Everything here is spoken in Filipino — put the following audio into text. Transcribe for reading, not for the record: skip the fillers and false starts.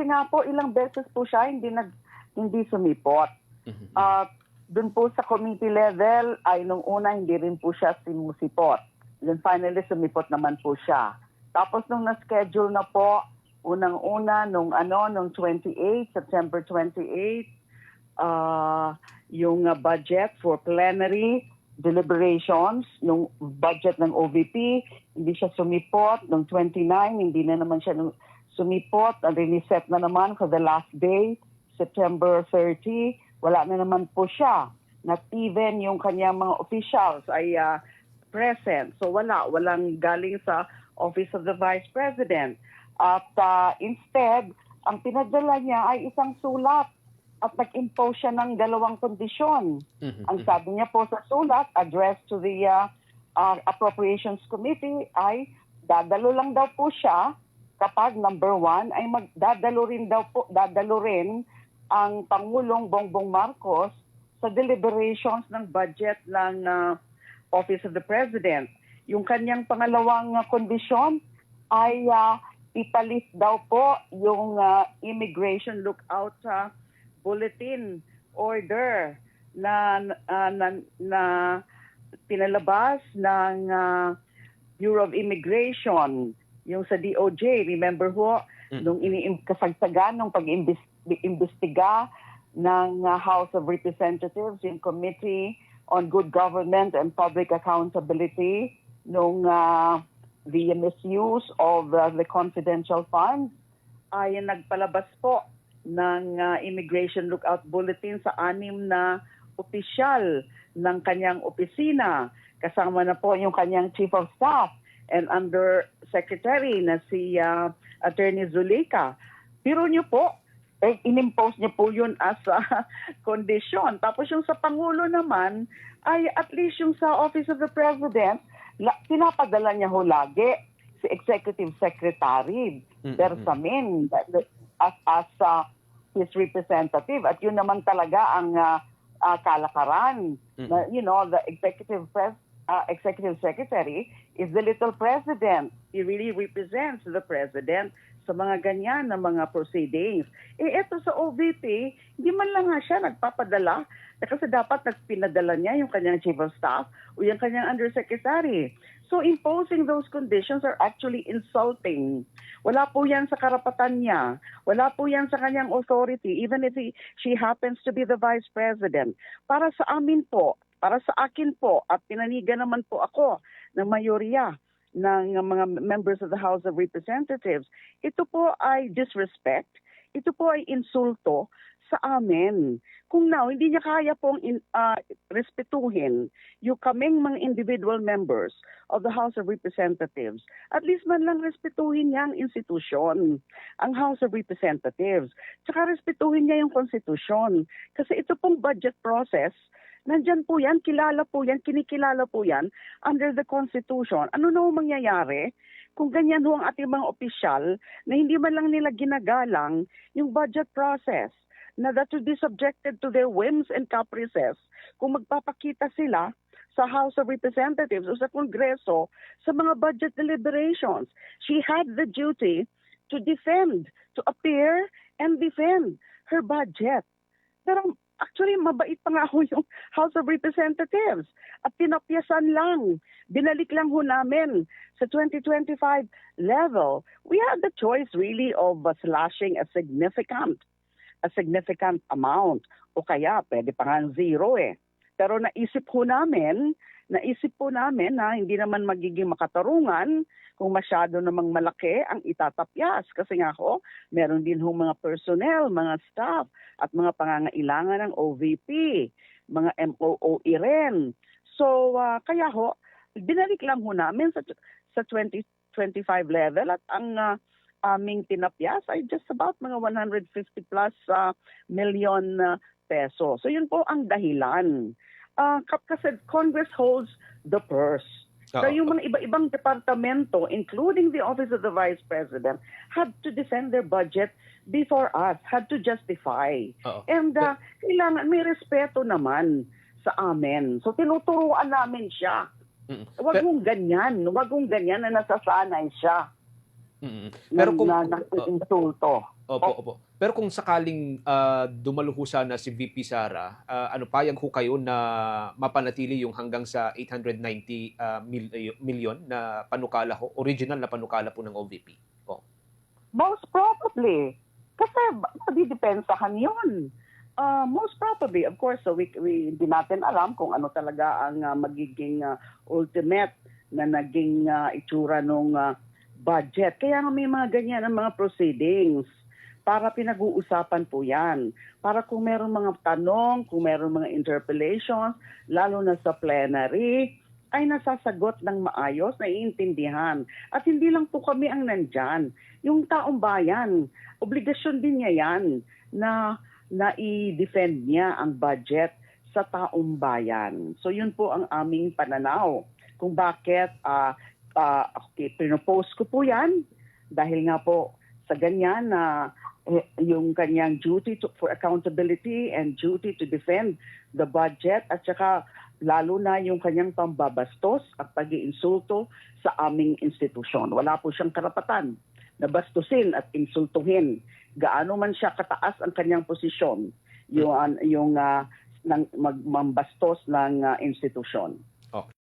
Kasi nga po, ilang beses po siya hindi sumipot. Doon po sa committee level, ay nung una hindi rin po siya simusipot. Then finally, sumipot naman po siya. Tapos nung na-schedule na po, unang-una, nung 28, September 28, yung budget for plenary deliberations, yung budget ng OVP, hindi siya sumipot. Nung 29, hindi na naman siya sumipot. Riniset na naman for the last day, September 30. Wala na naman po siya. Not even yung kanyang mga officials ay present. So walang galing sa Office of the Vice President. At instead, ang pinadala niya ay isang sulat at nag-impose siya ng 2 kondisyon. Ang sabi niya po sa sulat, addressed to the Appropriations Committee, ay dadalo lang daw po siya kapag number 1 ay dadalo rin ang Pangulong Bongbong Marcos sa deliberations ng budget ng Office of the President. Yung kanyang pangalawang kondisyon ay ipalit daw po yung immigration lookout bulletin order na pinalabas ng Bureau of Immigration, yung sa DOJ. Remember ho, nung kasagsagan ng pag-imbestiga ng House of Representatives, yung Committee on Good Government and Public Accountability, nung the misuse of the confidential funds, ay nagpalabas po ng Immigration Lookout Bulletin sa 6 na opisyal ng kanyang opisina. Kasama na po yung kanyang Chief of Staff and Undersecretary na si Attorney Zuleika. Pero nyo po, inimpose niya po yun as condition. Tapos yung sa Pangulo naman, ay at least yung sa Office of the President, pinapadala niya ho lagi si Executive Secretary Bersamin as his representative. At yun naman talaga ang kalakaran. The Executive Secretary is the little president. He really represents the president sa mga ganyan na mga proceedings. Eto sa OVP, hindi man lang nga siya nagpapadala kasi dapat nagpinadala niya yung kanyang Chief of Staff o yung kanyang Undersecretary. So imposing those conditions are actually insulting. Wala po yan sa karapatan niya. Wala po yan sa kanyang authority, even if she happens to be the Vice President. Para sa amin po, para sa akin po, at pinanigan naman po ako ng mayorya ng mga members of the House of Representatives, ito po ay disrespect, ito po ay insulto sa amin. Kung now, hindi niya kaya pong respetuhin yung kaming mga individual members of the House of Representatives, at least man lang respetuhin niya ang institusyon, ang House of Representatives. Tsaka respetuhin niya yung konstitusyon. Kasi ito pong budget process, nandyan po yan, kilala po yan, kinikilala po yan under the Constitution. Ano na mangyayari kung ganyan ho ang ating mga opisyal na hindi man lang nila ginagalang yung budget process, na that would be subjected to their whims and caprices kung magpapakita sila sa House of Representatives o sa Kongreso sa mga budget deliberations. She had the duty to defend, to appear and defend her budget. Pero actually, mabait pa nga ho yung House of Representatives. At pinapyasan lang. Binalik lang ho namin sa 2025 level. We had the choice really of slashing a significant amount. O kaya, pwede pa nga zero eh. Pero naisip po namin na hindi naman magiging makatarungan kung masyado namang malaki ang itatapyas. Kasi nga ho, meron din ho mga personnel, mga staff, at mga pangangailangan ng OVP, mga MOOE rin. So, kaya ho, binalik lang ho namin sa 2025 level at ang aming tinapyas ay just about mga 150 plus million peso. So, yun po ang dahilan. Kasi Congress holds the purse. So yung mga iba-ibang departamento, including the Office of the Vice President, had to defend their budget before us, had to justify. And kailangan may respeto naman sa amin. So tinuturuan namin siya. Huwag mong ganyan na nasasanay siya. Pero kung na insulto. opo. Pero kung sakaling dumalo ho sana si VP Sara, ano payag ho kayo na mapanatili yung hanggang sa 890 million na panukala ho, original na panukala po ng OVP po? Most probably. Kasi madidepensahan yun. Most probably, of course, so we hindi natin alam kung ano talaga ang magiging ultimate na naging itsura nung budget. Kaya nga may mga ganyan ang mga proceedings para pinag-uusapan po yan. Para kung meron mga tanong, kung meron mga interpellations, lalo na sa plenary, ay nasasagot ng maayos, naiintindihan. At hindi lang po kami ang nandyan. Yung taong bayan, obligasyon din niya yan na i-defend niya ang budget sa taong bayan. So yun po ang aming pananaw kung bakit pinopose ko po yan dahil nga po sa ganyan na yung kanyang duty for accountability and duty to defend the budget at saka lalo na yung kanyang pambabastos at pag-iinsulto sa aming institusyon. Wala po siyang karapatan na bastusin at insultuhin. Gaano man siya kataas ang kanyang posisyon, yung mambastos ng institusyon.